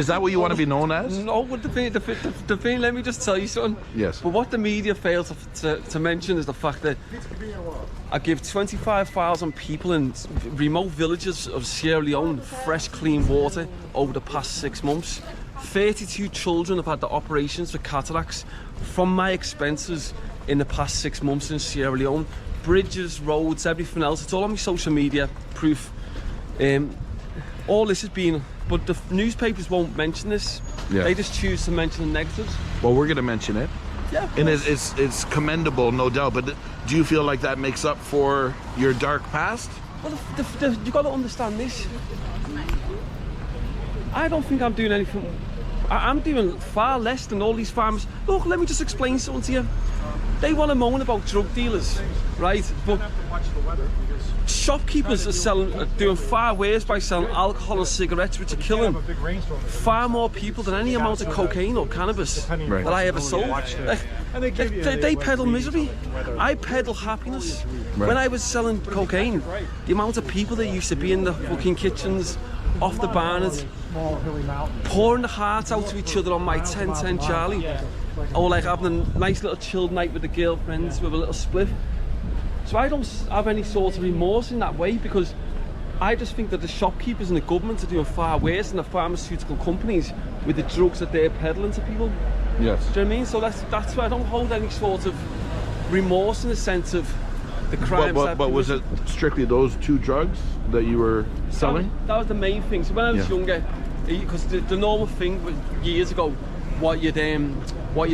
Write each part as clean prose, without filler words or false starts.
Is that what you want to be known as? No, but the thing, let me just tell you something. Yes. But what the media fails to mention is the fact that I give 25,000 people in remote villages of Sierra Leone fresh, clean water over the past 6 months. 32 children have had the operations for cataracts from my expenses in the past 6 months in Sierra Leone. Bridges, roads, everything else. It's all on my social media proof. All this has been, but the newspapers won't mention this. Yeah. They just choose to mention the negatives. Well, we're going to mention it. Yeah, and it's commendable, no doubt. But do you feel like that makes up for your dark past? Well, you got to understand this. I don't think I'm doing anything. I'm doing far less than all these farmers. Look, let me just explain something to you. They want to moan about drug dealers, right? But shopkeepers are doing far worse by selling alcohol and cigarettes, which are killing far more people than any amount of cocaine or cannabis that I ever sold. They peddle misery. I peddle happiness. When I was selling cocaine, the amount of people that used to be in the fucking kitchens, off the banners, pouring the hearts out to each other on my 1010 Charlie, or like having a nice little chilled night with the girlfriends with a little spliff. So I don't have any sort of remorse in that way, because I just think that the shopkeepers and the government are doing far worse than the pharmaceutical companies with the drugs that they're peddling to people. Yes. Do you know what I mean? So that's why I don't hold any sort of remorse in the sense of the crimes. But was it strictly those 2 drugs that you were selling? That was the main thing. So when I was younger, because the normal thing years ago, what you'd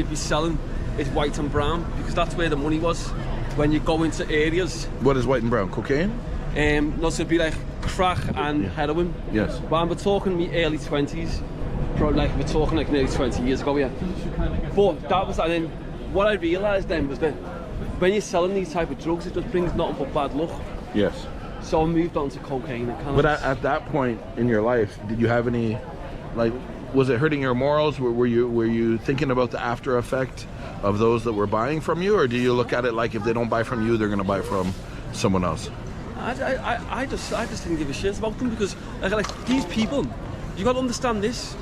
be selling is white and brown, because that's where the money was. When you go into areas. What is white and brown? Cocaine? No, so it'd be like crack and heroin. Yes. But we're talking my early 20s. Probably like we're talking like nearly 20 years ago, yeah. But that was, and then what I realised then was that when you're selling these type of drugs, it just brings nothing but bad luck. Yes. So I moved on to cocaine and cannabis. But at that point in your life, did you have any, like, was it hurting your morals? Were you thinking about the after effect of those that were buying from you, or do you look at it like if they don't buy from you, they're going to buy from someone else? I just didn't give a shit about them, because like these people, you got to understand this.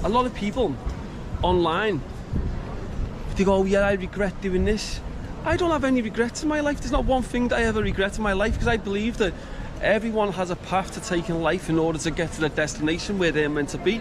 A lot of people online, they go, yeah, I regret doing this. I don't have any regrets in my life. There's not one thing that I ever regret in my life, because I believe that everyone has a path to take in life in order to get to the destination where they're meant to be.